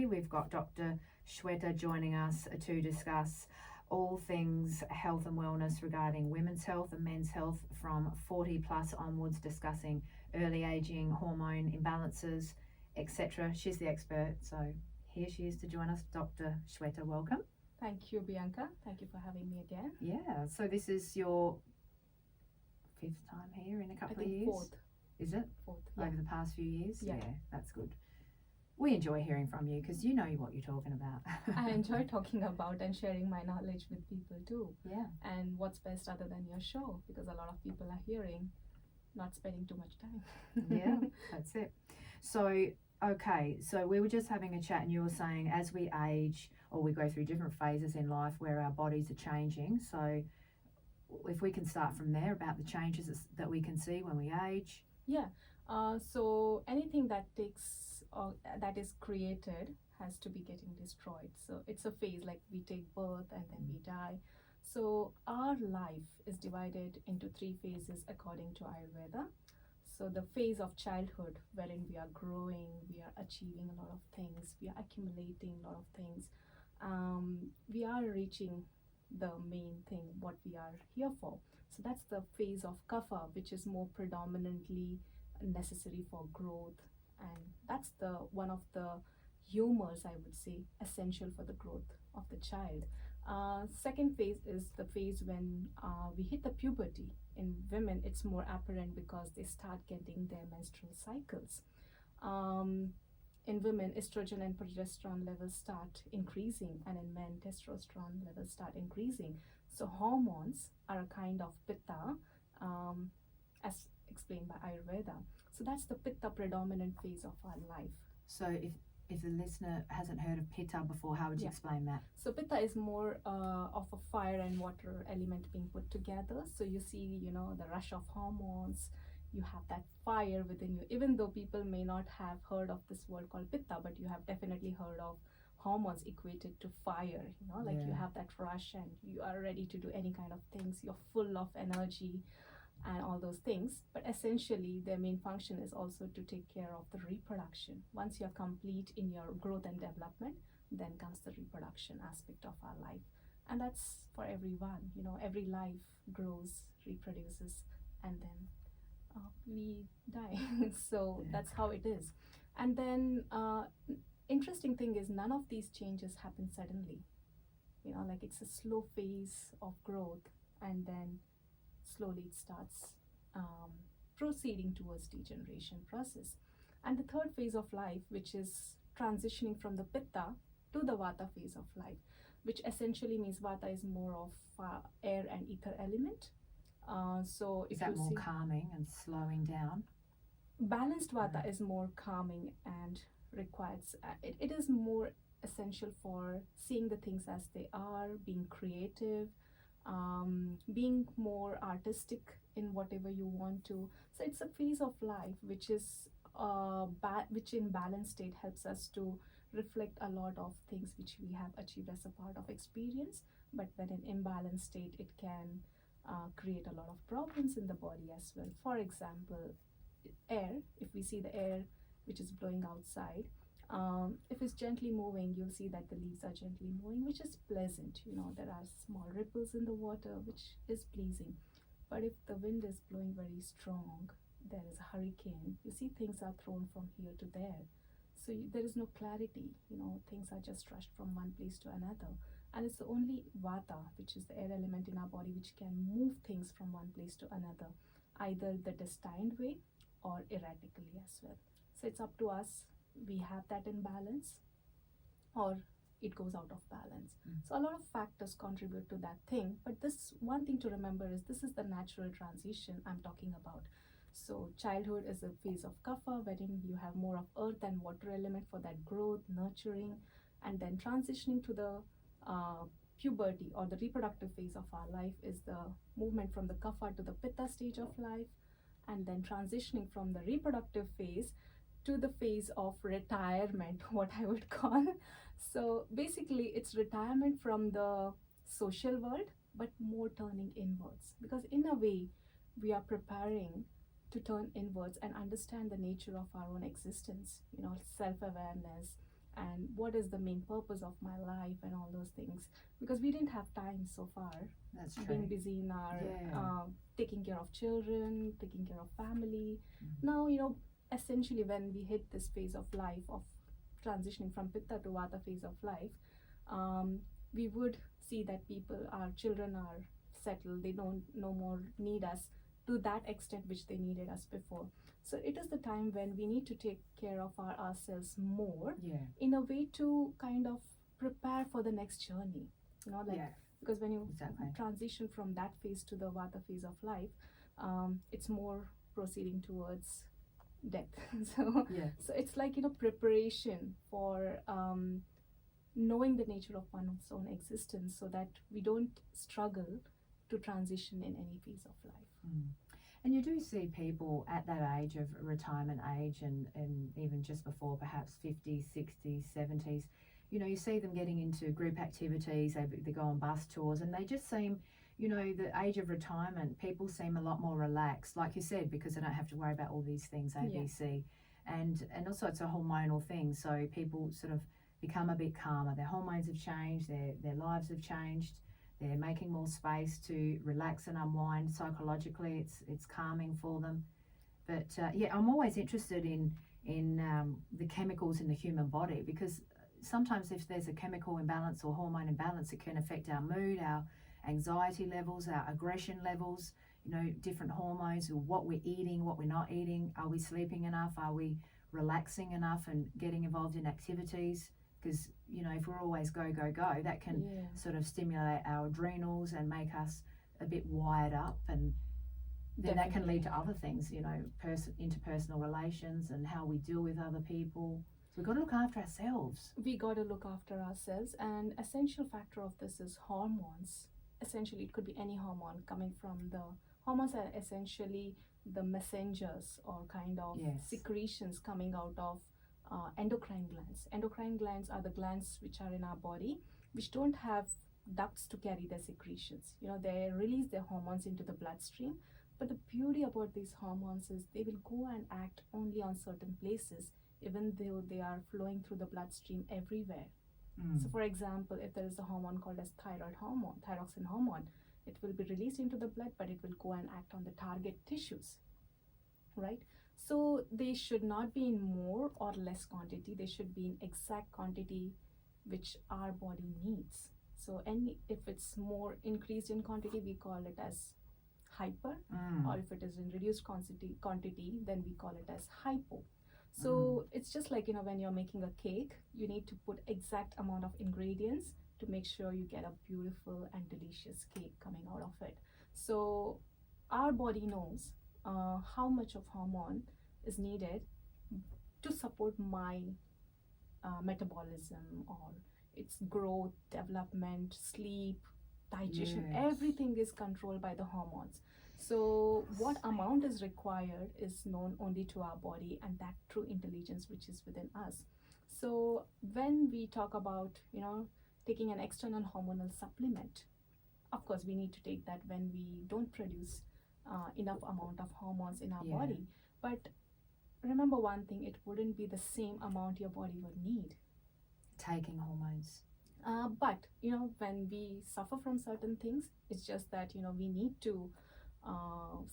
We've got Dr. Shweta joining us to discuss all things health and wellness regarding women's health and men's health from 40 plus onwards, discussing early aging, hormone imbalances, etc. She's the expert, so here she is to join us. Dr. Shweta, welcome. Thank you, Bianca. Thank you for having me again. Yeah, so this is your fifth time here in a couple of years? Fourth. Is it? Fourth, yeah. Over the past few years? Yeah. That's good. We enjoy hearing from you because you know what you're talking about. I enjoy talking about and sharing my knowledge with people too. Yeah. And what's best other than your show, because a lot of people are hearing, not spending too much time. Yeah, that's it. So, okay, so we were just having a chat and you were saying as we age or we go through different phases in life where our bodies are changing. So if we can start from there about the changes that we can see when we age. Yeah. So anything that that is created has to be getting destroyed. So it's a phase, like we take birth and then we die. So our life is divided into 3 phases according to Ayurveda. So the phase of childhood, wherein we are growing, we are achieving a lot of things, we are accumulating a lot of things, we are reaching the main thing, what we are here for. So that's the phase of kapha, which is more predominantly necessary for growth, and that's the one of the humors, I would say, essential for the growth of the child. Second phase is the phase when we hit the puberty. In women, it's more apparent because they start getting their menstrual cycles. In women, estrogen and progesterone levels start increasing, and in men, testosterone levels start increasing. So hormones are a kind of pitta, as explained by Ayurveda. So that's the pitta predominant phase of our life. So if the listener hasn't heard of pitta before, how would you explain that? So pitta is more of a fire and water element being put together. So you see, the rush of hormones, you have that fire within you. Even though people may not have heard of this word called pitta, but you have definitely heard of hormones equated to fire, you have that rush and you are ready to do any kind of things. You're full of energy and all those things, but essentially their main function is also to take care of the reproduction. Once you're complete in your growth and development, then comes the reproduction aspect of our life, and that's for everyone. Every life grows, reproduces, and then we die. So that's how it is. And then interesting thing is, none of these changes happen suddenly. It's a slow phase of growth, and then slowly it starts proceeding towards degeneration process. And the third phase of life, which is transitioning from the pitta to the vata phase of life, which essentially means vata is more of air and ether element. So is that more calming and slowing down? Balanced vata is more calming and requires it is more essential for seeing the things as they are, being creative, being more artistic in whatever you want to. So it's a phase of life which is which in balanced state helps us to reflect a lot of things which we have achieved as a part of experience. But when in imbalanced state, it can create a lot of problems in the body as well. For example, air, if we see the air which is blowing outside, if it's gently moving, you'll see that the leaves are gently moving, which is pleasant. There are small ripples in the water, which is pleasing. But if the wind is blowing very strong, there is a hurricane, you see things are thrown from here to there. So there is no clarity, things are just rushed from one place to another. And it's only vata, which is the air element in our body, which can move things from one place to another, either the destined way or erratically as well. So it's up to us. We have that in balance, or it goes out of balance. So a lot of factors contribute to that thing, but this one thing to remember is this is the natural transition I'm talking about. So childhood is a phase of kapha, wherein you have more of earth and water element for that growth, nurturing, and then transitioning to the puberty or the reproductive phase of our life is the movement from the kapha to the pitta stage of life, and then transitioning from the reproductive phase to the phase of retirement, what I would call. So basically it's retirement from the social world, but more turning inwards, because in a way we are preparing to turn inwards and understand the nature of our own existence, self-awareness, and what is the main purpose of my life and all those things, because we didn't have time so far. That's true. Being busy in our taking care of children, taking care of family. Now, essentially when we hit this phase of life of transitioning from pitta to vata phase of life, we would see that our children are settled, they don't no more need us to that extent which they needed us before. So it is the time when we need to take care of ourselves more, in a way to kind of prepare for the next journey, because when you transition from that phase to the vata phase of life, it's more proceeding towards death. So it's like preparation for knowing the nature of one's own existence, so that we don't struggle to transition in any phase of life. And you do see people at that age of retirement age, and even just before, perhaps 50s, 60s, 70s, you see them getting into group activities, they go on bus tours, and they just seem, the age of retirement, people seem a lot more relaxed, like you said, because they don't have to worry about all these things, A, B, C. And also it's a hormonal thing, so people sort of become a bit calmer. Their hormones have changed, their lives have changed. They're making more space to relax and unwind psychologically. It's calming for them. But I'm always interested in the chemicals in the human body, because sometimes if there's a chemical imbalance or hormone imbalance, it can affect our mood, our anxiety levels, our aggression levels, different hormones, or what we're eating, what we're not eating. Are we sleeping enough? Are we relaxing enough and getting involved in activities? Because if we're always go, that can sort of stimulate our adrenals and make us a bit wired up, and then that can lead to other things, interpersonal relations and how we deal with other people. So we've got to look after ourselves. We got to look after ourselves, and essential factor of this is hormones. Essentially, it could be any hormone coming from the hormones are essentially the messengers or kind of secretions coming out of endocrine glands. Endocrine glands are the glands which are in our body, which don't have ducts to carry their secretions. They release their hormones into the bloodstream, but the beauty about these hormones is they will go and act only on certain places, even though they are flowing through the bloodstream everywhere. So for example, if there is a hormone called as thyroxine hormone, it will be released into the blood, but it will go and act on the target tissues, right? So they should not be in more or less quantity. They should be in exact quantity which our body needs. So if it's more increased in quantity, we call it as hyper, or if it is in reduced quantity, then we call it as hypo. So it's just like, when you're making a cake, you need to put exact amount of ingredients to make sure you get a beautiful and delicious cake coming out of it. So our body knows how much of hormone is needed to support my metabolism, or its growth, development, sleep, digestion. Everything is controlled by the hormones. So what amount is required is known only to our body, and that true intelligence which is within us. So when we talk about taking an external hormonal supplement, of course we need to take that when we don't produce enough amount of hormones in our body. But remember one thing, it wouldn't be the same amount your body would need taking hormones. But when we suffer from certain things, it's just that we need to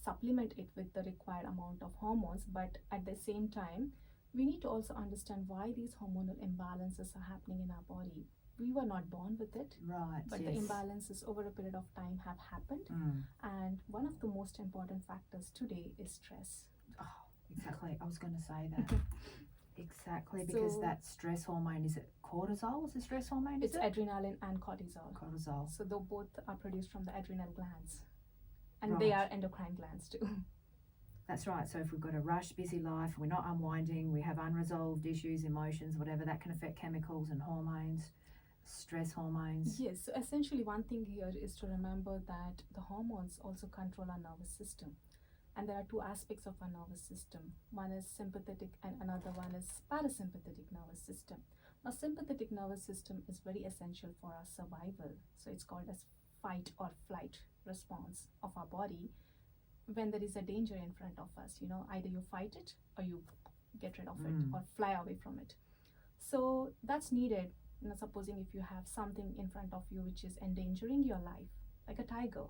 supplement it with the required amount of hormones. But at the same time, we need to also understand why these hormonal imbalances are happening in our body. We were not born with it, right? But the imbalances over a period of time have happened, and one of the most important factors today is stress. Oh, exactly. I was going to say that. Exactly, because that stress hormone, is it cortisol? Is the stress hormone? It's adrenaline and cortisol. Cortisol. So they both are produced from the adrenal glands, and they are endocrine glands too. That's right. So if we've got a rushed, busy life, we're not unwinding, we have unresolved issues, emotions, whatever, that can affect chemicals and hormones, stress hormones. Yes. So essentially, one thing here is to remember that the hormones also control our nervous system. And there are two aspects of our nervous system. One is sympathetic and another one is parasympathetic nervous system. Now, sympathetic nervous system is very essential for our survival. So it's called as fight or flight response of our body. When there is a danger in front of us, either you fight it or you get rid of it or fly away from it. So that's needed. Supposing if you have something in front of you which is endangering your life, like a tiger.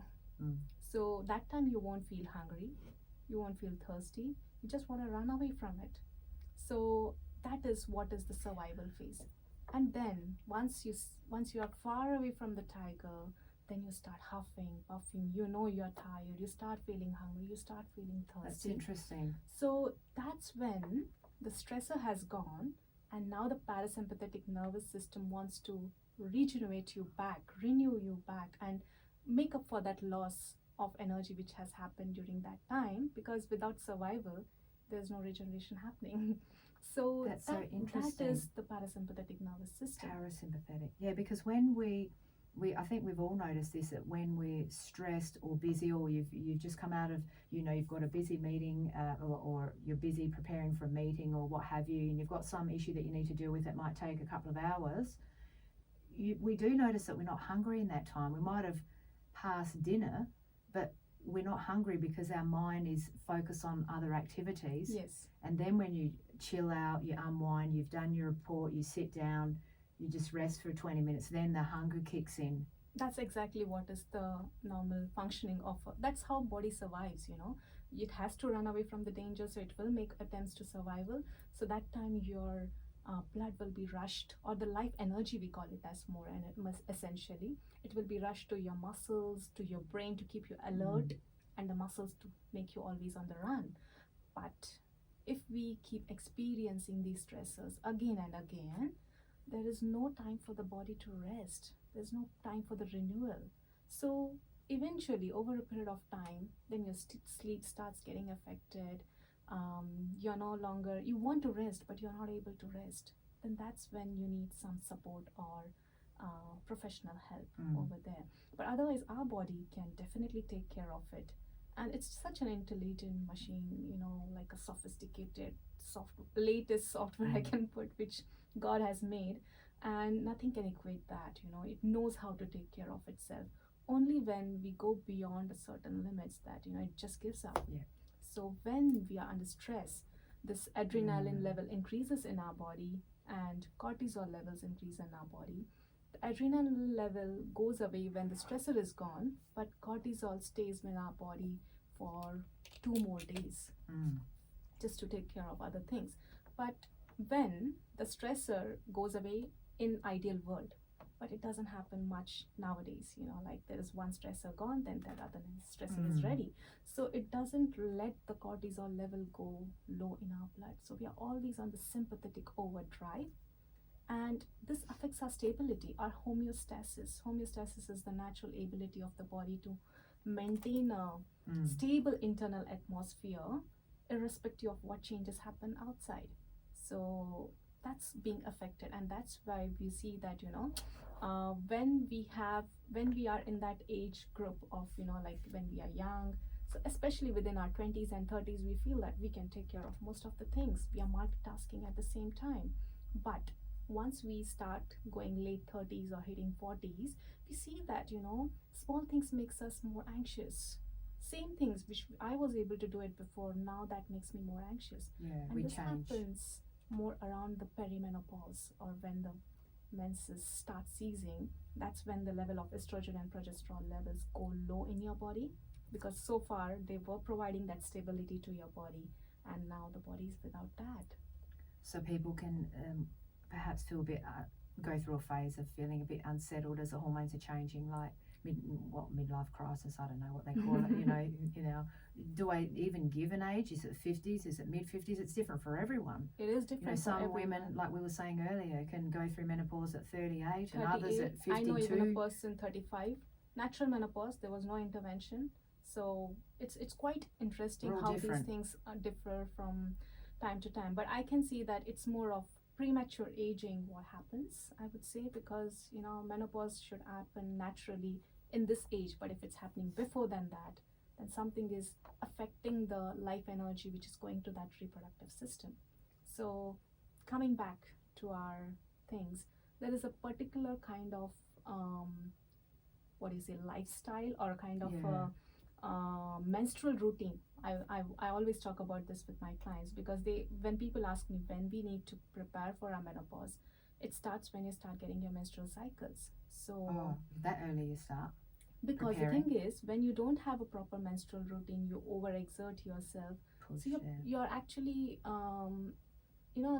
So that time you won't feel hungry, you won't feel thirsty, you just want to run away from it. So that is what is the survival phase. And then once you are far away from the tiger, then you start huffing, puffing, you're tired, you start feeling hungry, you start feeling That's thirsty. interesting. So that's when the stressor has gone, and now the parasympathetic nervous system wants to regenerate you back, renew you back, and make up for that loss of energy which has happened during that time, because without survival there's no regeneration happening. So That's so that interesting. is the parasympathetic nervous system. Parasympathetic. Yeah, because when we I think we've all noticed this, that when we're stressed or busy, or you've just come out of, you've got a busy meeting, or you're busy preparing for a meeting or what have you, and you've got some issue that you need to deal with that might take a couple of hours, we do notice that we're not hungry in that time. We might have passed dinner, but we're not hungry because our mind is focused on other activities. Yes. And then when you chill out, you unwind, you've done your report, you sit down, you just rest for 20 minutes, then the hunger kicks in. That's exactly what is the normal functioning of that's how body survives. It has to run away from the danger, so it will make attempts to survival. So that time your blood will be rushed, or the life energy, we call it as more, and it must essentially it will be rushed to your muscles, to your brain, to keep you alert, and the muscles to make you always on the run. But if we keep experiencing these stressors again and again, there is no time for the body to rest. There's no time for the renewal. So eventually, over a period of time, then your sleep starts getting affected. You're no longer, you want to rest, but you're not able to rest. Then that's when you need some support or professional help over there. But otherwise, our body can definitely take care of it. And it's such an intelligent machine, like a sophisticated latest software I can put, which God has made, and nothing can equate that. It knows how to take care of itself. Only when we go beyond a certain limits that it just gives up. Yeah. So when we are under stress, this adrenaline level increases in our body, and cortisol levels increase in our body. The adrenaline level goes away when the stressor is gone, but cortisol stays in our body for 2 more days just to take care of other things. But when the stressor goes away, in ideal world, but it doesn't happen much nowadays. Like there is one stressor gone, then that other stressor is ready. So it doesn't let the cortisol level go low in our blood. So we are always on the sympathetic overdrive, and this affects our stability, our homeostasis. Homeostasis is the natural ability of the body to maintain a stable internal atmosphere irrespective of what changes happen outside. So that's being affected, and that's why we see that when we are in that age group of like when we are young, so especially within our 20s and 30s, we feel that we can take care of most of the things, we are multitasking at the same time. But once we start going late 30s or hitting 40s, we see that small things makes us more anxious. Same things which I was able to do it before, now that makes me more anxious. Yeah, and we this change. happens more around the perimenopause, or when the menses start ceasing. That's when the level of estrogen and progesterone levels go low in your body, because so far they were providing that stability to your body, and now the body is without that. So people can perhaps feel a bit, go through a phase of feeling a bit unsettled as the hormones are changing, like midlife crisis, I don't know what they call it. Do I even give an age? Is it 50s? Is it mid-50s? It's different for everyone. It is different for some everyone. women, like we were saying earlier, can go through menopause at 38 and others at 52. I know even a person 35, natural menopause, there was no intervention. So it's quite interesting how different. these things differ from time to time. But I can see that it's more of premature aging what happens, I would say, because menopause should happen naturally in this age. But if it's happening before than that, then something is affecting the life energy which is going to that reproductive system. So coming back to our things, there is a particular kind of lifestyle, or kind of menstrual routine. I always talk about this with my clients, because when people ask me when we need to prepare for our menopause, it starts when you start getting your menstrual cycles. So that early you start. Because preparing. the thing is, when you don't have a proper menstrual routine, you overexert yourself. Push, So you're actually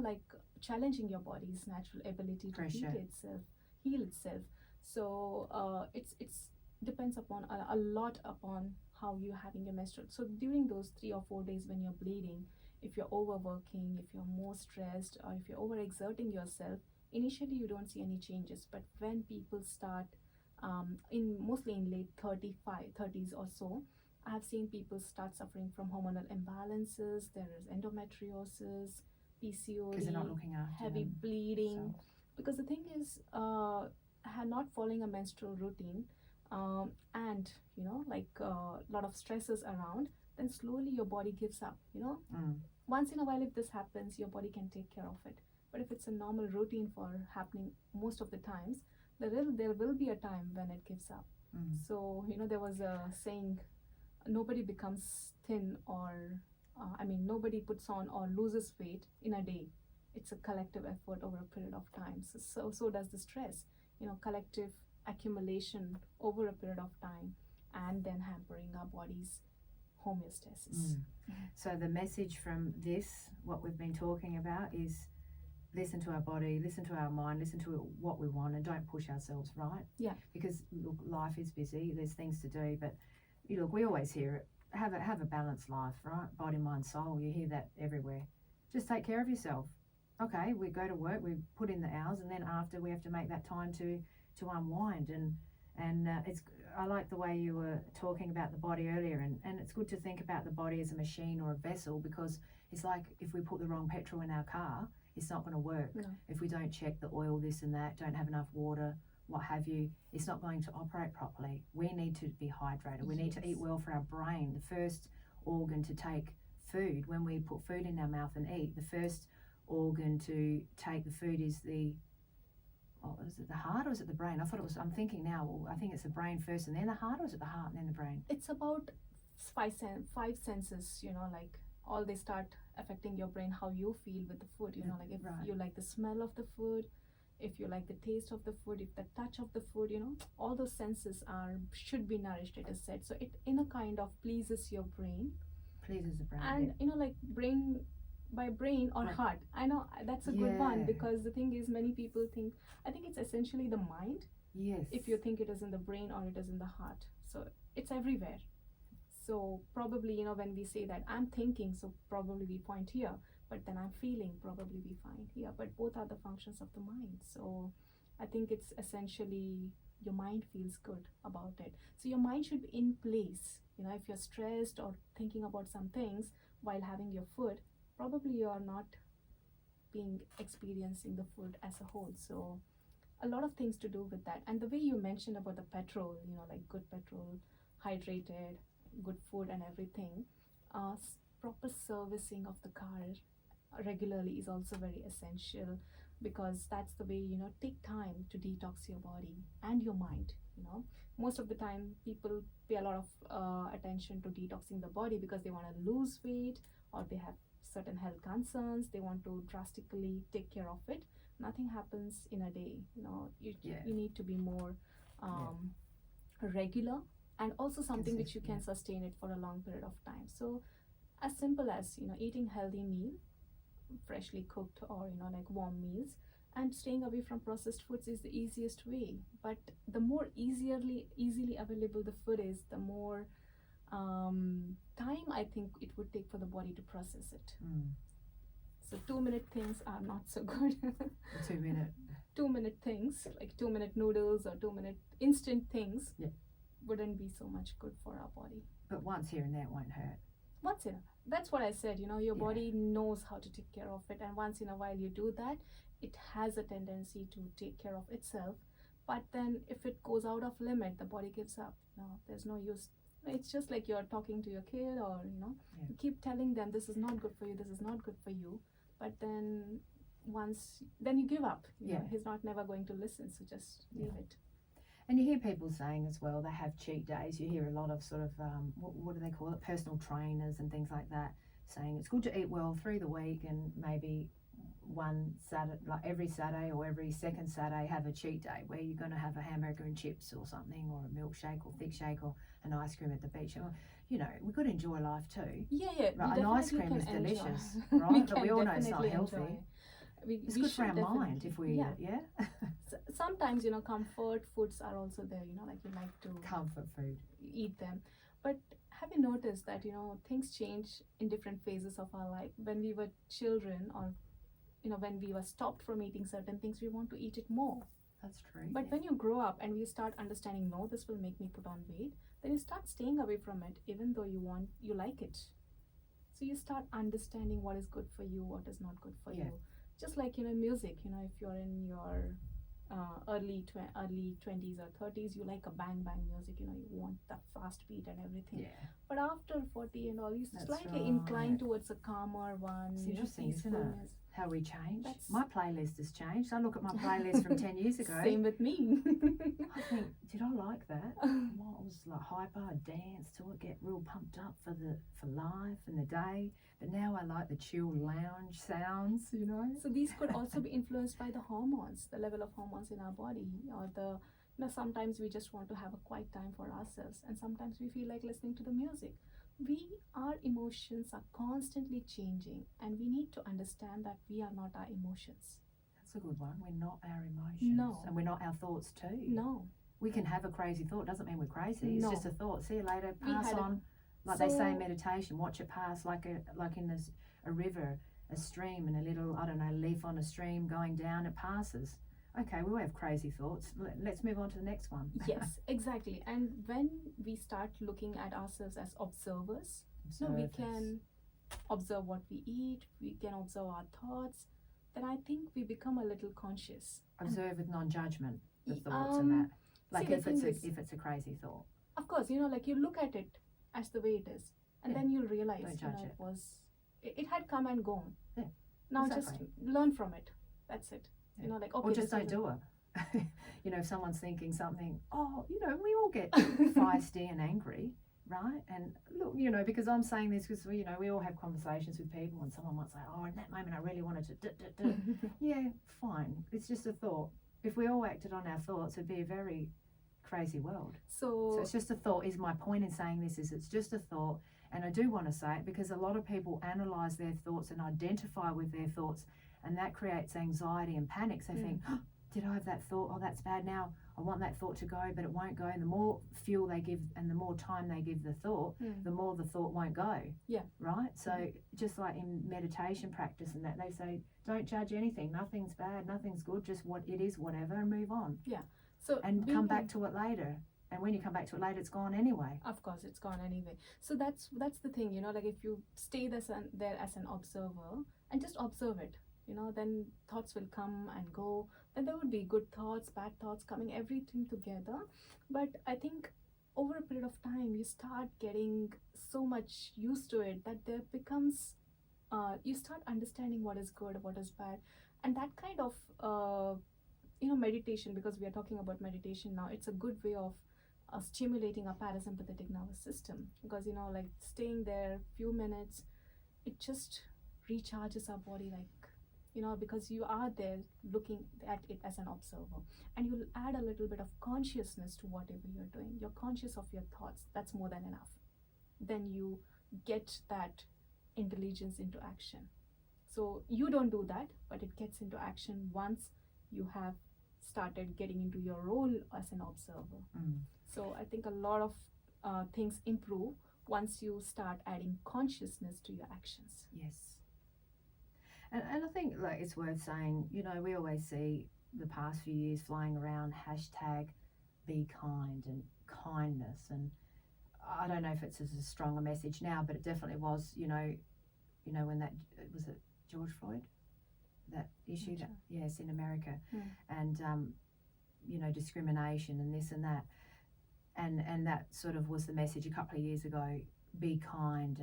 like challenging your body's natural ability to heal itself. So it's depends upon a lot upon how you're having your menstrual. So during those 3 or 4 days when you're bleeding, if you're overworking, if you're more stressed, or if you're overexerting yourself, initially you don't see any changes. But when people start mostly in late 30s or so, I have seen people start suffering from hormonal imbalances. There is endometriosis, PCOD, because they're not looking after heavy bleeding. themselves. Because the thing is, not following a menstrual routine, and like a lot of stresses around, then slowly your body gives up. Once in a while, if this happens, your body can take care of it. But if it's a normal routine for happening most of the times, there will be a time when it gives up. So there was a saying, nobody becomes thin or nobody puts on or loses weight in a day. It's a collective effort over a period of time. So does the stress, collective accumulation over a period of time, and then hampering our body's homeostasis. So the message from this, what we've been talking about, is listen to our body, listen to our mind, listen to what we want, and don't push ourselves, right? Yeah. Because look, life is busy, there's things to do, but look, we always hear it, have a balanced life, right? Body, mind, soul, you hear that everywhere. Just take care of yourself. Okay, we go to work, we put in the hours, and then after we have to make that time to unwind. And I like the way you were talking about the body earlier, and it's good to think about the body as a machine or a vessel, because it's like if we put the wrong petrol in our car, it's not going to work. No. If we don't check the oil, this and that, don't have enough water, what have you, it's not going to operate properly. We need to be hydrated. We need to eat well for our brain. The first organ to take food, when we put food in our mouth and eat, the first organ to take the food is the is it the heart or is it the brain? I'm thinking now, I think it's the brain first and then the heart, or is it the heart and then the brain? It's about five senses, like all they start affecting your brain, how you feel with the food, like if you like the smell of the food, if you like the taste of the food, if the touch of the food, all those senses should be nourished, it is said. So it in a kind of pleases your brain. Pleases the brain. And like brain by brain or heart. I know that's a good one, because the thing is, many people think, I think it's essentially the mind. Yes. If you think it is in the brain or it is in the heart. So it's everywhere. So probably, when we say that I'm thinking, so probably we point here, but then I'm feeling, probably we find here. But both are the functions of the mind. So I think it's essentially your mind feels good about it. So your mind should be in place. If you're stressed or thinking about some things while having your food, probably you are not experiencing the food as a whole. So a lot of things to do with that. And the way you mentioned about the petrol, like good petrol, hydrated, good food and everything, proper servicing of the car regularly is also very essential, because that's the way, take time to detox your body and your mind. Most of the time people pay a lot of attention to detoxing the body because they want to lose weight, or they have certain health concerns, they want to drastically take care of it. Nothing happens in a day. You need to be more regular, and also something which you can sustain it for a long period of time. So as simple as eating healthy meal, freshly cooked, or like warm meals, and staying away from processed foods is the easiest way. But the more easily available the food is, the more time I think it would take for the body to process it. So 2-minute things are not so good. 2-minute things, like 2-minute noodles or 2-minute instant things, wouldn't be so much good for our body. But once here and there, it won't hurt. Once in a, that's what I said, your body knows how to take care of it, and once in a while you do that, it has a tendency to take care of itself. But then if it goes out of limit, the body gives up. There's no use. It's just like you're talking to your kid, or you keep telling them this is not good for you, this is not good for you, but then then you give up. He's not never going to listen, so just leave it. And you hear people saying as well, they have cheat days. You hear a lot of sort of, what do they call it, personal trainers and things like that, saying it's good to eat well through the week and maybe one Saturday, like every Saturday or every second Saturday, have a cheat day where you're going to have a hamburger and chips or something, or a milkshake or thick shake or an ice cream at the beach. Or, you know, we've got to enjoy life too. Yeah. Right? We An ice definitely cream is can delicious, enjoy. right? But we all know it's not definitely healthy. enjoy. It's We good for should our mind if we definitely- eat it, yeah? Sometimes, you know, comfort foods are also there, you know, like you like to Comfort food. eat them. But have you noticed that, you know, things change in different phases of our life? When we were children, or, you know, when we were stopped from eating certain things, we want to eat it more. That's true. But yeah. when you grow up and you start understanding, no, this will make me put on weight, then you start staying away from it, even though you like it. So you start understanding what is good for you, what is not good for Yeah. you. Just like, you know, music, you know, if you're in your early 20s or 30s, you like a bang bang music, you know, you want the fast beat and everything. Yeah. But after 40 and all, you That's slightly right. incline towards a calmer one. It's you know, interesting, isn't it? peacefulness. How we change. That's- My playlist has changed. I look at my playlist from 10 years ago. Same with me. I think, did I like that? Well, I was like hyper, I danced to it, get real pumped up for life and the day. But now I like the chill lounge sounds, you know. So these could also be influenced by the hormones, the level of hormones in our body, or you know, sometimes we just want to have a quiet time for ourselves, and sometimes we feel like listening to the music. Our emotions are constantly changing, and we need to understand that we are not our emotions. That's a good one. We're not our emotions. No. And we're not our thoughts too. No. We can have a crazy thought. Doesn't mean we're crazy. It's No. just a thought. See you later. We Pass had a- on. Like they say in So- meditation, watch it pass like in a river, a stream, and a little, I don't know, leaf on a stream going down. It passes. Okay, we all have crazy thoughts. Let's move on to the next one. Yes, exactly. And when we start looking at ourselves as observers, no, we Observers. can observe what we eat, we can observe our thoughts, then I think we become a little conscious. Observe with non-judgment the Y- thoughts and that. Like the if it's thing is- if it's a crazy thought. Of course, you know, like you look at it as the way it is, and Yeah. then you'll realize, Don't you know, judge it had come and gone. Yeah, Now exactly. just learn from it. That's it. Yeah. You know, like okay, Or just this don't was do it. You know, if someone's thinking something, you know, we all get feisty and angry, right? And look, you know, because I'm saying this because, you know, we all have conversations with people and someone might say, oh, in that moment I really wanted to Yeah, fine. It's just a thought. If we all acted on our thoughts, it'd be a very crazy world. So it's just a thought. Is my point in saying this is it's just a thought. And I do want to say it because a lot of people analyze their thoughts and identify with their thoughts, and that creates anxiety and panic. So they think, oh, did I have that thought? Oh, that's bad. Now I want that thought to go, but it won't go. And the more fuel they give and the more time they give the thought, the more the thought won't go. Yeah. Right? So just like in meditation practice and that, they say, don't judge anything. Nothing's bad. Nothing's good. Just what it is, whatever, and move on. So And being come back to it later. And when you come back to it later, it's gone anyway. Of course, it's gone anyway. So that's the thing, you know, like if you stay there as an observer and just observe it, you know, then thoughts will come and go. Then there would be good thoughts, bad thoughts coming, everything together. But I think over a period of time, you start getting so much used to it that there becomes, you start understanding what is good, what is bad. And that kind of, you know, meditation, because we are talking about meditation now, it's a good way of stimulating our parasympathetic nervous system, because, you know, like staying there few minutes, it just recharges our body, like, you know, because you are there looking at it as an observer, and you'll add a little bit of consciousness to whatever you're doing. You're conscious of your thoughts. That's more than enough. Then you get that intelligence into action. So you don't do that, but it gets into action once you have started getting into your role as an observer. So I think a lot of things improve once you start adding consciousness to your actions. Yes. And I think, like, it's worth saying, you know, we always see the past few years flying around hashtag be kind and kindness, and I don't know if it's as strong a message now, but it definitely was, you know when that, was it George Floyd, that issue that, yes, in America, and you know, discrimination and this and that, and that sort of was the message a couple of years ago, be kind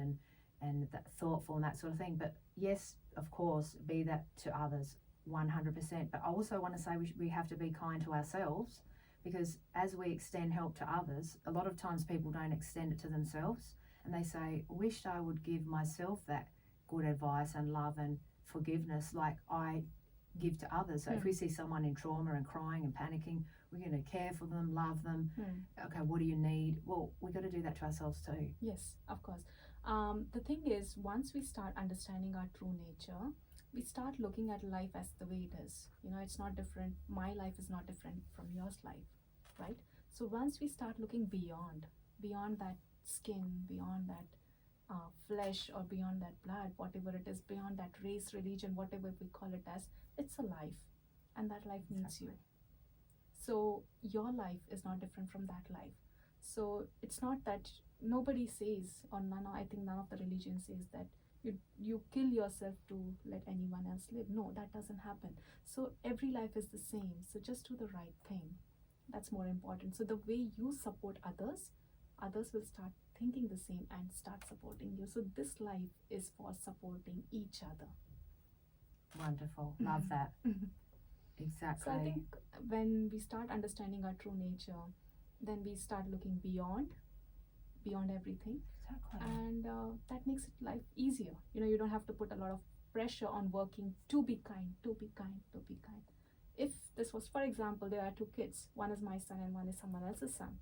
and that thoughtful and that sort of thing. But yes, of course, be that to others 100%, but I also want to say we have to be kind to ourselves, because as we extend help to others, a lot of times people don't extend it to themselves, and they say, wished I would give myself that good advice and love and forgiveness like I give to others. So if we see someone in trauma and crying and panicking, we're going to care for them, love them. Okay, what do you need? Well, we've got to do that to ourselves too. Yes, of course. The thing is, once we start understanding our true nature, we start looking at life as the way it is. You know, it's not different. My life is not different from yours life, right? So once we start looking beyond that skin, beyond that flesh, or beyond that blood, whatever it is, beyond that race, religion, whatever we call it as, it's a life, and that life needs you. So your life is not different from that life. So it's not that nobody says, or I think none of the religion says that you kill yourself to let anyone else live. No, that doesn't happen. So every life is the same. So just do the right thing. That's more important. So the way you support others will start thinking the same and start supporting you. So this life is for supporting each other. Wonderful. Love that. Exactly. So I think when we start understanding our true nature, then we start looking beyond everything. Exactly. And that makes life easier. You know, you don't have to put a lot of pressure on working to be kind. If this was, for example, there are two kids, one is my son and one is someone else's son.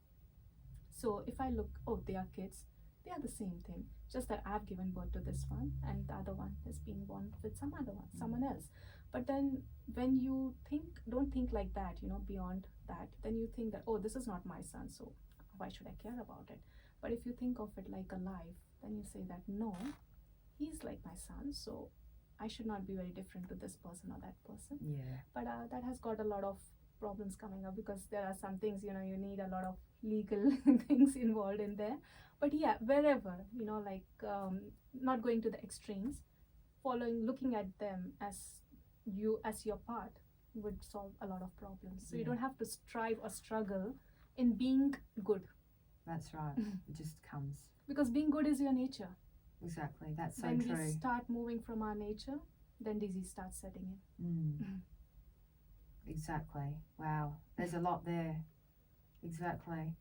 So if I look, oh, they are kids, they are the same thing, just that I've given birth to this one and the other one is being born with someone else. But then when you don't think like that, you know, beyond that, then you think that, oh, this is not my son, so why should I care about it? But if you think of it like a life, then you say that, no, he's like my son, so I should not be very different to this person or that person. Yeah. But that has got a lot of problems coming up, because there are some things, you know, you need a lot of legal things involved in there. But yeah, wherever, you know, like not going to the extremes, looking at them as your part would solve a lot of problems. So you don't have to strive or struggle in being good. That's right. It just comes. Because being good is your nature. Exactly. That's so when true. When we start moving from our nature, then disease starts setting in. Exactly. Wow. There's a lot there. Exactly.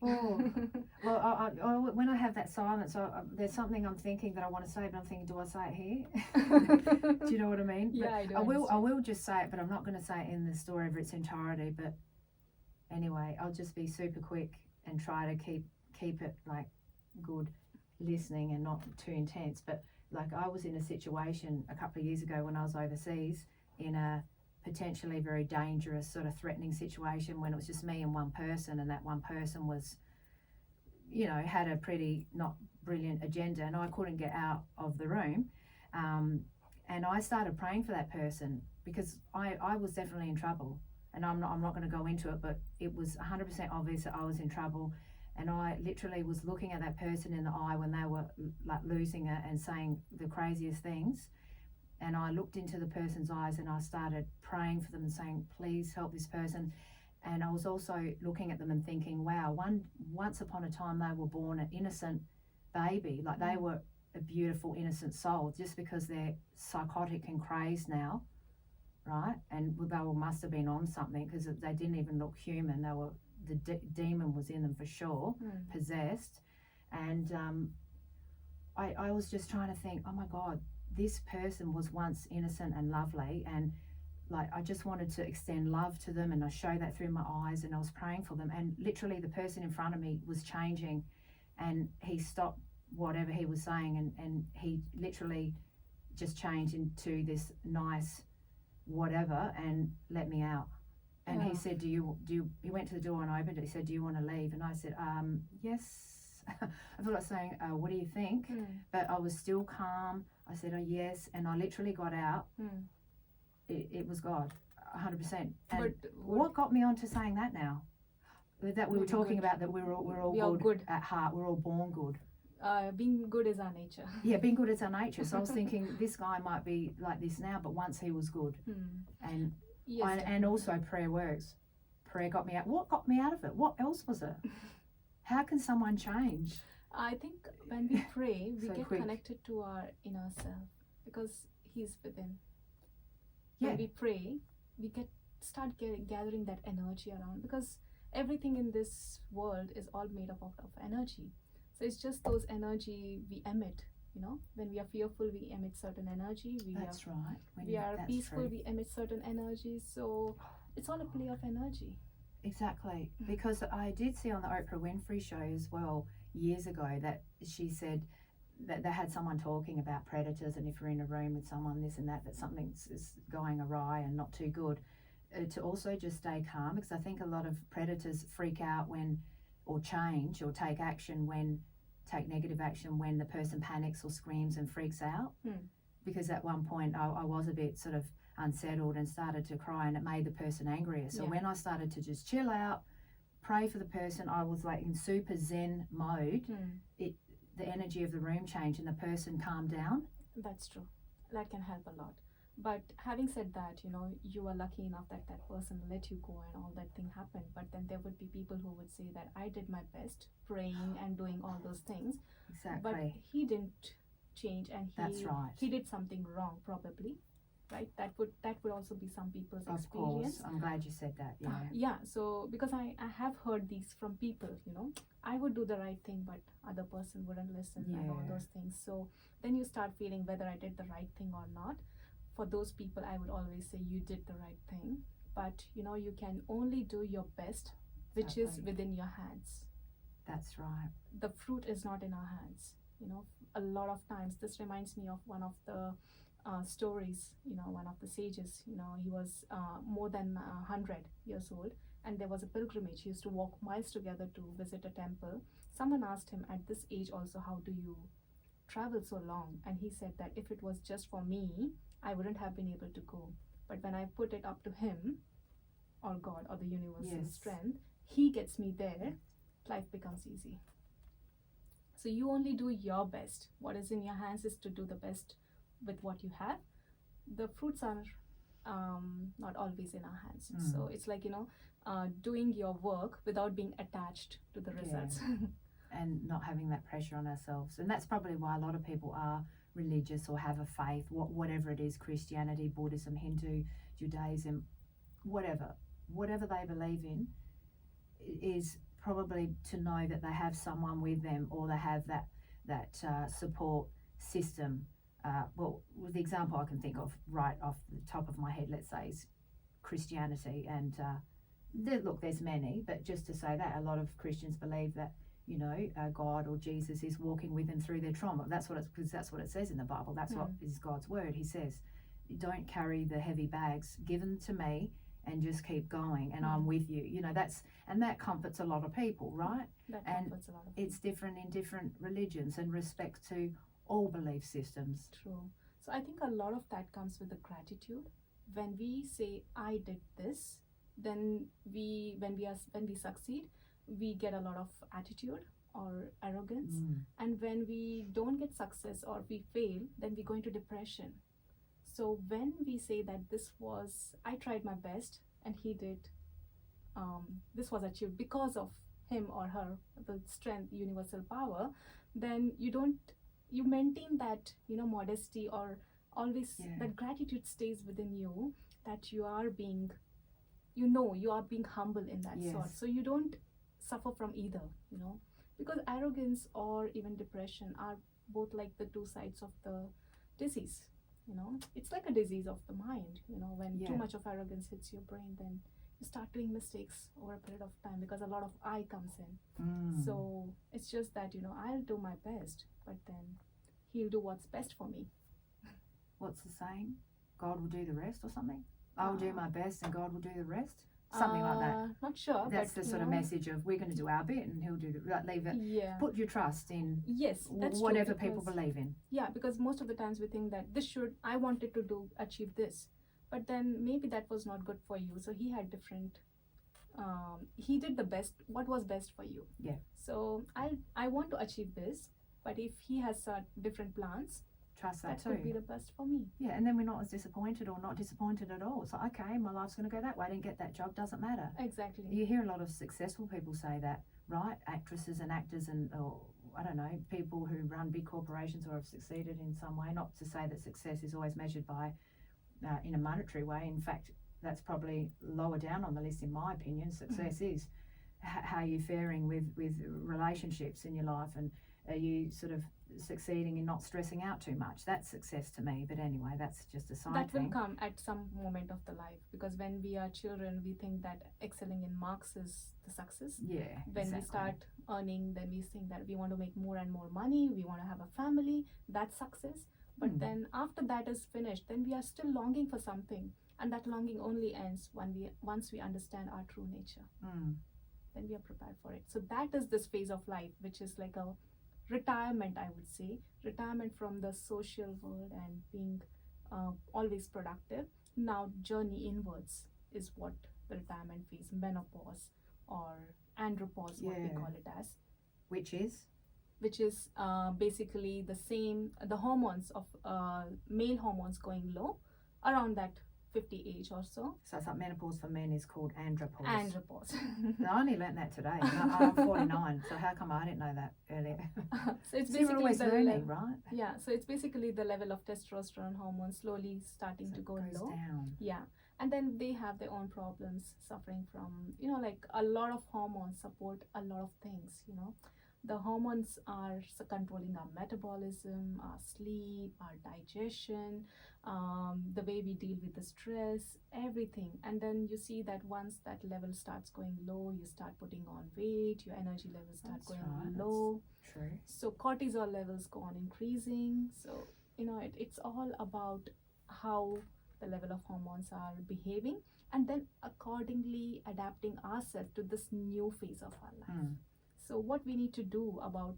Oh, well, I, when I have that silence, there's something I'm thinking that I want to say, but I'm thinking, do I say it here? Do you know what I mean? Yeah, I do. I will just say it, but I'm not going to say it in the story of its entirety. But anyway, I'll just be super quick and try to keep it like good listening and not too intense. But like, I was in a situation a couple of years ago when I was overseas in a potentially very dangerous sort of threatening situation when it was just me and one person, and that one person was, you know, had a pretty not brilliant agenda, and I couldn't get out of the room, and I started praying for that person, because I was definitely in trouble, and I'm not going to go into it, but it was 100% obvious that I was in trouble, and I literally was looking at that person in the eye when they were like losing it and saying the craziest things. And I looked into the person's eyes and I started praying for them and saying, please help this person. And I was also looking at them and thinking, wow, once upon a time they were born an innocent baby. Like, they were a beautiful, innocent soul. Just because they're psychotic and crazed now, right? And they must have been on something, because they didn't even look human. They were, the demon was in them for sure, possessed. And I was just trying to think, oh my God, this person was once innocent and lovely, and like, I just wanted to extend love to them, and I showed that through my eyes, and I was praying for them, and literally the person in front of me was changing, and he stopped whatever he was saying, and he literally just changed into this nice whatever and let me out. And he said, he went to the door and opened it. He said, do you want to leave? And I said, yes. I feel like saying, what do you think? But I was still calm. I said, oh yes. And I literally got out. It was God, 100%. And but what got me onto saying that now? That we were talking about that we're all good at heart. We're all born good. Being good is our nature. Yeah, being good is our nature. So I was thinking, this guy might be like this now, but once he was good. And yes, and also prayer works. Prayer got me out. What got me out of it? What else was it? How can someone change? I think when we pray, we So get quick. connected to our inner self, because He's within. Yeah. When we pray, we get start gathering that energy around, because everything in this world is all made up of energy. So it's just those energy we emit. When we are fearful, we emit certain energy. That's right. We are That's peaceful, true. we emit certain energy. So it's all a play of energy. Exactly, because I did see on the Oprah Winfrey show as well years ago that she said that they had someone talking about predators, and if you're in a room with someone, this and that something's is going awry and not too good, to also just stay calm, because I think a lot of predators freak out when, or change or take negative action when the person panics or screams and freaks out. Because at one point I was a bit sort of unsettled and started to cry, and it made the person angrier. So when I started to just chill out, pray for the person, I was like in super zen mode, the energy of the room changed and the person calmed down. That's true. That can help a lot. But having said that, you are lucky enough that that person let you go and all that thing happened. But then there would be people who would say that I did my best praying and doing all those things. Exactly. But he didn't change, and That's right. he did something wrong, probably. Right? That would also be some people's experience. Of course. I'm glad you said that. Yeah. Yeah. So because I have heard these from people, I would do the right thing, but other person wouldn't listen and all those things. So then you start feeling whether I did the right thing or not. For those people, I would always say you did the right thing, but you can only do your best, which is within your hands. That's right. The fruit is not in our hands. A lot of times, this reminds me of one of the stories. One of the sages. He was more than 100 years old, and there was a pilgrimage. He used to walk miles together to visit a temple. Someone asked him at this age also, how do you travel so long? And he said that if it was just for me, I wouldn't have been able to go. But when I put it up to him, or God, or the universal strength, he gets me there, life becomes easy. So you only do your best. What is in your hands is to do the best with what you have. The fruits are not always in our hands. So it's like, doing your work without being attached to the results. And not having that pressure on ourselves. And that's probably why a lot of people are religious or have a faith, whatever it is, Christianity, Buddhism, Hindu, Judaism, whatever they believe in, is probably to know that they have someone with them, or they have that support system. Well, the example I can think of right off the top of my head, let's say, is Christianity. And there's many, but just to say that a lot of Christians believe that God or Jesus is walking with them through their trauma. That's what it says in the Bible. That's what is God's word. He says, don't carry the heavy bags, give them to me and just keep going, and I'm with you. That comforts a lot of people, right? Comforts a lot of people. It's different in different religions, and respect to all belief systems. True. So I think a lot of that comes with the gratitude. When we say I did this, then when we succeed, we get a lot of attitude or arrogance. And when we don't get success or we fail, then we go into depression. So when we say that I tried my best and he did, this was achieved because of him or her, the strength, universal power, then you maintain that, modesty, or always that gratitude stays within you, that you are being humble in that sort. So you don't suffer from either, because arrogance or even depression are both like the two sides of the disease. It's like a disease of the mind. When too much of arrogance hits your brain, then you start doing mistakes over a period of time, because a lot of I comes in. So it's just that I'll do my best, but then he'll do what's best for me. What's the saying? God will do the rest, or something? I'll do my best and God will do the rest. Something like that. Not sure. That's but, the sort of message of, we're going to do our bit and he'll do leave it. Yeah. Put your trust in that's whatever true, people believe in. Yeah, because most of the times we think that I wanted to achieve this, but then maybe that was not good for you. So he had different. He did the best. What was best for you? Yeah. So I want to achieve this, but if he has different plans, trust that too. Could be the best for me. Yeah, and then we're not as disappointed, or not disappointed at all. It's like, okay, my life's going to go that way. I didn't get that job, doesn't matter. Exactly. You hear a lot of successful people say that, right? Actresses and actors, or I don't know, people who run big corporations or have succeeded in some way. Not to say that success is always measured by in a monetary way. In fact, that's probably lower down on the list in my opinion. Success is how you're faring with relationships in your life, and are you sort of succeeding in not stressing out too much. That's success to me, but anyway, that's just a side That thing. will come at some moment of the life, because when we are children we think that excelling in marks is the success. Yeah, When exactly. we start earning, then we think that we want to make more and more money, we want to have a family, that's success. But then after that is finished, then we are still longing for something, and that longing only ends once we understand our true nature. Then we are prepared for it. So that is this phase of life, which is like a retirement, I would say. Retirement from the social world and being always productive. Now journey inwards is what the retirement phase, menopause or andropause, what we Yeah. call it as, Which is basically the same, the hormones of male hormones going low around that 50 age or so. so it's like menopause for men is called andropause. Andropause. I only learnt that today. I'm 49, so how come I didn't know that earlier? So it's So you're basically always the learning, right? yeah, so it's basically the level of testosterone hormone slowly starting So to it go goes low. down. Yeah, and then they have their own problems, suffering from, like a lot of hormones support a lot of things. The hormones are controlling our metabolism, our sleep, our digestion, the way we deal with the stress, everything. And then you see that once that level starts going low, you start putting on weight, your energy levels start That's going right, low. True. So cortisol levels go on increasing. So it's all about how the level of hormones are behaving, and then accordingly adapting ourselves to this new phase of our life. So what we need to do about,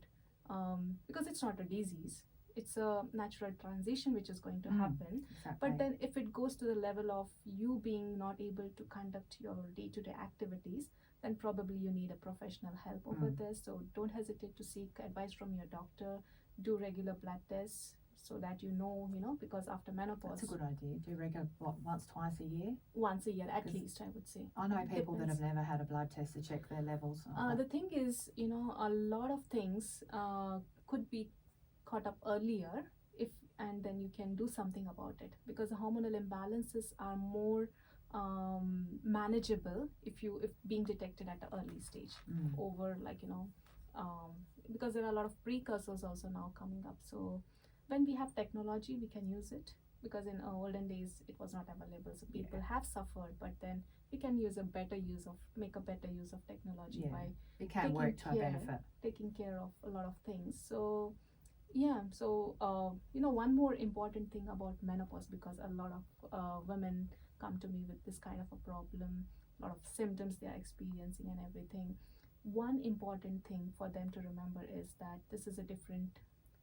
because it's not a disease, it's a natural transition which is going to happen. Exactly. But then if it goes to the level of you being not able to conduct your day-to-day activities, then probably you need a professional help over this. So don't hesitate to seek advice from your doctor. Do regular blood tests so that because after menopause, That's a good idea. Do you reckon once, twice a year? Once a year at least, I would say. I know people that Depends. have never had a blood test to check their levels. The thing is, a lot of things could be caught up earlier and then you can do something about it, because the hormonal imbalances are more manageable if being detected at an early stage over because there are a lot of precursors also now coming up. So when we have technology, we can use it, because in olden days it was not available, so people have suffered, but then we can make a better use of technology by it can work to our benefit. Taking care of a lot of things. So one more important thing about menopause, because a lot of women come to me with this kind of a problem, a lot of symptoms they are experiencing and everything. One important thing for them to remember is that this is a different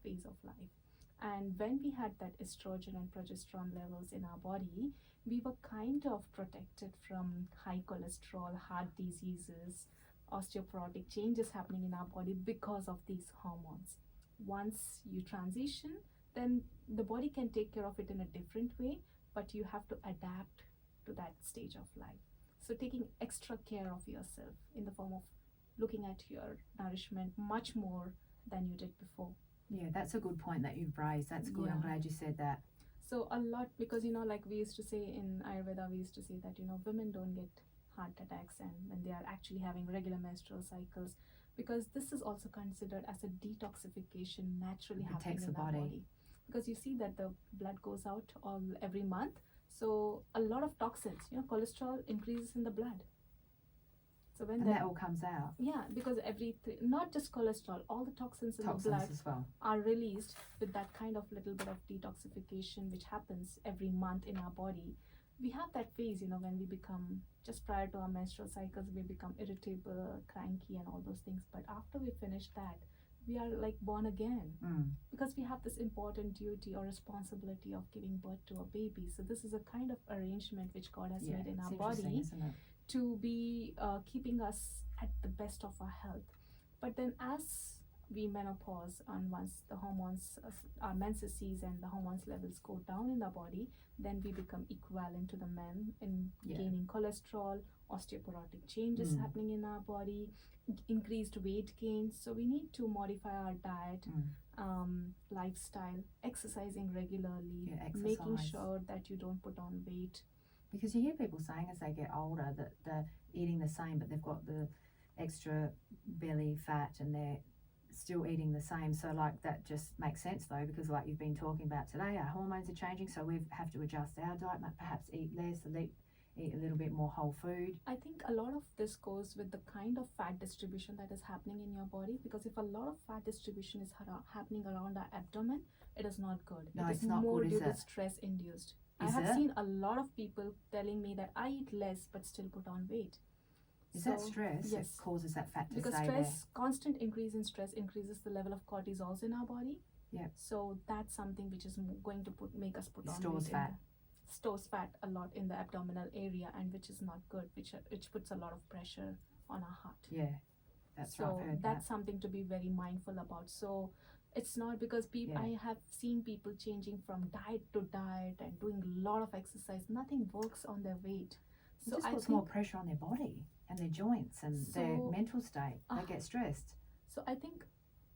phase of life. And when we had that estrogen and progesterone levels in our body, we were kind of protected from high cholesterol, heart diseases, osteoporotic changes happening in our body because of these hormones. Once you transition, then the body can take care of it in a different way, but you have to adapt to that stage of life. So taking extra care of yourself in the form of looking at your nourishment much more than you did before. Yeah, that's a good point that you've raised. That's good. I'm glad you said that. So a lot, because like we used to say in Ayurveda, we used to say that women don't get heart attacks and when they are actually having regular menstrual cycles, because this is also considered as a detoxification naturally happening in our body. Because you see that the blood goes out every month, so a lot of toxins, cholesterol increases in the blood. So when that all comes out. Yeah, because not just cholesterol, all the toxins in the blood as well are released with that kind of little bit of detoxification which happens every month in our body. We have that phase, when we become, just prior to our menstrual cycles, we become irritable, cranky and all those things. But after we finish that, we are like born again, because we have this important duty or responsibility of giving birth to a baby. So this is a kind of arrangement which God has made in our body to be keeping us at the best of our health. But then as we menopause, and once the hormones, our menses and the hormones levels go down in our body, then we become equivalent to the men in gaining cholesterol, osteoporotic changes happening in our body, increased weight gain. So we need to modify our diet, lifestyle, exercising regularly, making sure that you don't put on weight. Because you hear people saying as they get older that they're eating the same, but they've got the extra belly fat and they're still eating the same. So like that just makes sense though, because like you've been talking about today, our hormones are changing, so we have to adjust our diet, perhaps eat less, eat a little bit more whole food. I think a lot of this goes with the kind of fat distribution that is happening in your body, because if a lot of fat distribution is happening around our abdomen, it is not good. No, it it's is not more good, due is to it? stress induced. I Is have it? seen a lot of people telling me that I eat less but still put on weight. Is that stress? Yes. It causes that fat to Because stay stress, constant increase in stress increases the level of cortisols in our body. Yep. So that's something which is going to make us put on stores weight. fat. Stores fat a lot in the abdominal area, and which is not good, which puts a lot of pressure on our heart. Yeah, that's right. So I've heard that's that. something to be very mindful about. So it's not because people, Yeah. I have seen people changing from diet to diet and doing a lot of exercise. Nothing works on their weight. It So just I puts think more pressure on their body and their joints and their So, mental state. They get stressed. So I think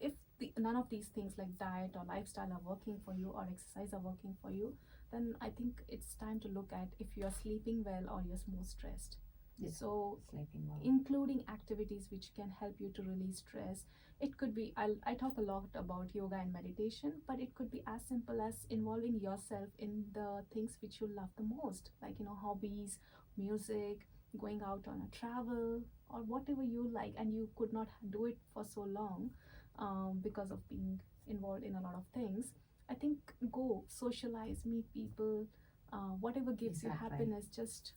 if none of these things like diet or lifestyle are working for you, or exercise are working for you, then I think it's time to look at if you're sleeping well or you're more stressed. Yeah. So Sleeping well. including activities which can help you to release stress. It could be, I talk a lot about yoga and meditation, but it could be as simple as involving yourself in the things which you love the most, like hobbies, music, going out on a travel, or whatever you like, and you could not do it for so long because of being involved in a lot of things. I think go socialize, meet people, whatever gives you Exactly. happiness. Just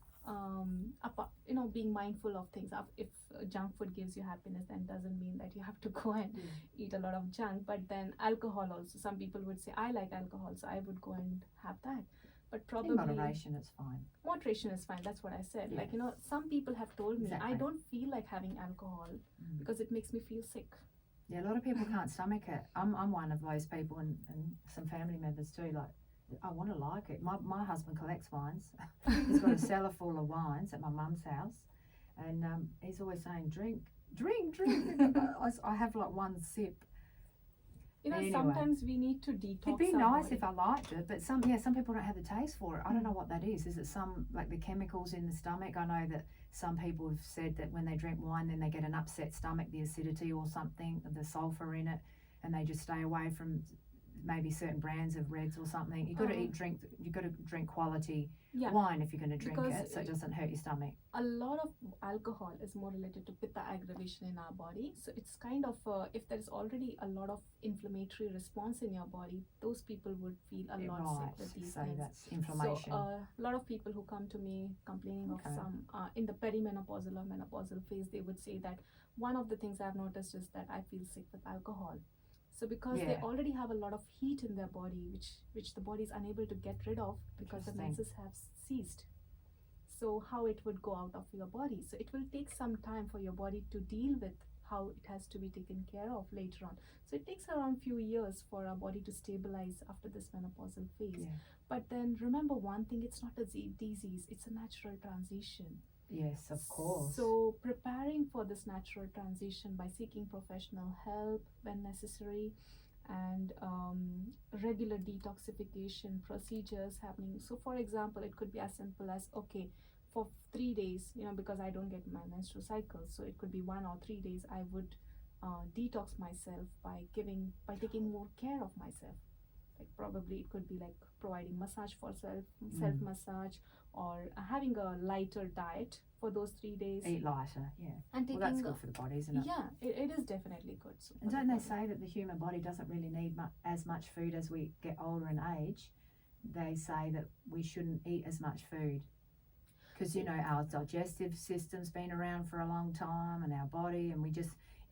being mindful of things. If junk food gives you happiness, then doesn't mean that you have to go and eat a lot of junk. But then alcohol also, some people would say, I like alcohol, so I would go and have that. But probably In moderation, it's fine. moderation is fine. That's what I said. Yeah. Like, some people have told me, Exactly. I don't feel like having alcohol because it makes me feel sick. Yeah, a lot of people can't stomach it. I'm one of those people, and some family members too. Like, I want to like it. My husband collects wines. He's got a cellar full of wines at my mum's house, and he's always saying, drink. I have like one sip. Anyway, sometimes we need to detox. It'd be our nice body. if I liked it, but some people don't have the taste for it. I don't know what that is. Is it some, like the chemicals in the stomach? I know that some people have said that when they drink wine, then they get an upset stomach, the acidity or something, the sulfur in it, and they just stay away from maybe certain brands of reds or something. You've got to drink quality wine if you're going to drink Because it, so it doesn't hurt your stomach. A lot of alcohol is more related to pitta aggravation in our body. So it's kind of, if there's already a lot of inflammatory response in your body, those people would feel a lot sick with these so things. that's inflammation. So a lot of people who come to me complaining of some, in the perimenopausal or menopausal phase, they would say that one of the things I've noticed is that I feel sick with alcohol. So because they already have a lot of heat in their body, which the body is unable to get rid of because the menses have ceased. So how it would go out of your body? So it will take some time for your body to deal with how it has to be taken care of later on. So it takes around few years for our body to stabilize after this menopausal phase. Yeah. But then remember one thing, it's not a disease, it's a natural transition. Yes, of course. So preparing for this natural transition by seeking professional help when necessary, and regular detoxification procedures happening. So for example, it could be as simple as, okay, for 3 days, because I don't get my menstrual cycle, so it could be 1 or 3 days I would detox myself by taking more care of myself. Like probably it could be like providing massage for self massage, or having a lighter diet for those 3 days. Eat lighter, yeah. And well, that's good for the body, isn't it? Yeah, it is definitely good. So and don't they say that the human body doesn't really need as much food as we get older in age? They say that we shouldn't eat as much food because our digestive system's been around for a long time, and our body, and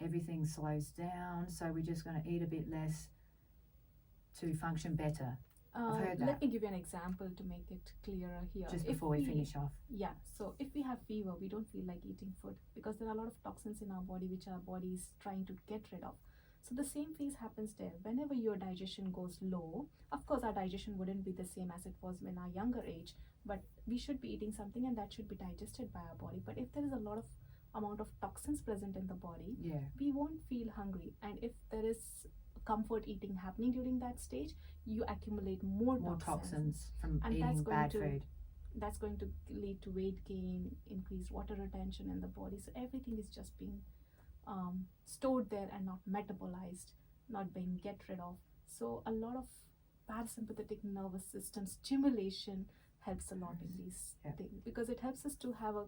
everything slows down, so we're just going to eat a bit less to function better. I've heard that. Let me give you an example to make it clearer here. Just before we finish off. Yeah, so if we have fever, we don't feel like eating food because there are a lot of toxins in our body which our body is trying to get rid of. So the same phase happens there. Whenever your digestion goes low, of course our digestion wouldn't be the same as it was in our younger age, but we should be eating something and that should be digested by our body. But if there is a lot of amount of toxins present in the body, we won't feel hungry. And if there is comfort eating happening during that stage, you accumulate more toxins from eating bad food. that's going to lead to weight gain, increased water retention in the body. So everything is just being stored there and not metabolized, not being get rid of. So a lot of parasympathetic nervous system stimulation helps a lot in these things, because it helps us to have a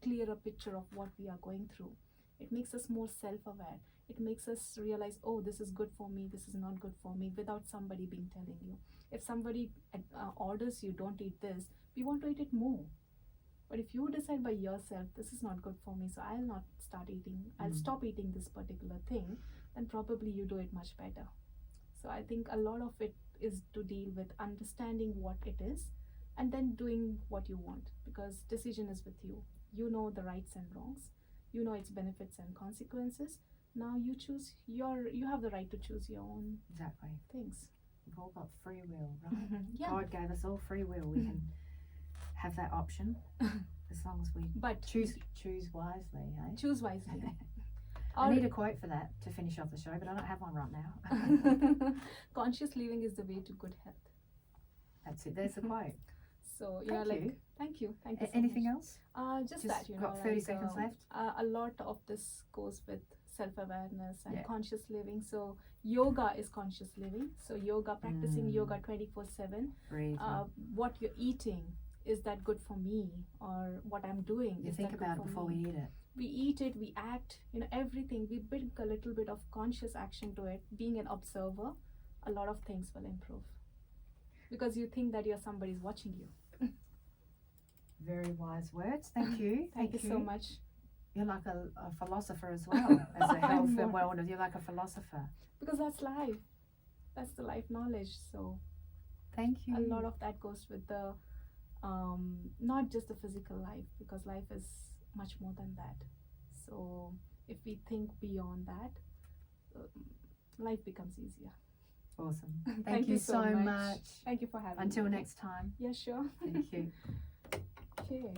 clearer picture of what we are going through. It makes us more self-aware. It makes us realize, oh, this is good for me, this is not good for me, without somebody being telling you. If somebody orders you, don't eat this, we want to eat it more. But if you decide by yourself, this is not good for me, so I'll not start eating, I'll stop eating this particular thing, then probably you do it much better. So I think a lot of it is to deal with understanding what it is and then doing what you want, because decision is with you. You know the rights and wrongs, you know its benefits and consequences. Now you choose you have the right to choose your own things. We've all got free will, right? Yeah. God gave us all free will. We can have that option as long as we choose wisely, eh? Choose wisely. I need a quote for that to finish off the show, but I don't have one right now. Conscious living is the way to good health. That's it. There's the quote. So thank you. Anything else? Just that, got 30 seconds left. A lot of this goes with self-awareness and conscious living. So yoga is conscious living. So practicing yoga 24/7. What you're eating, is that good for me? Or what I'm doing, you think about it before we eat it. We eat it, we act, everything. We bring a little bit of conscious action to it. Being an observer, a lot of things will improve. Because you think that somebody's watching you. Very wise words. Thank you. Thank you so much. You're like a philosopher as well. As a health and wellness, you're like a philosopher. Because that's life. That's the life knowledge. So thank you. A lot of that goes with the not just the physical life, because life is much more than that. So if we think beyond that, life becomes easier. Awesome. Thank you so much. Thank you for having me. Until next time. Yeah, sure. Thank you. Okay.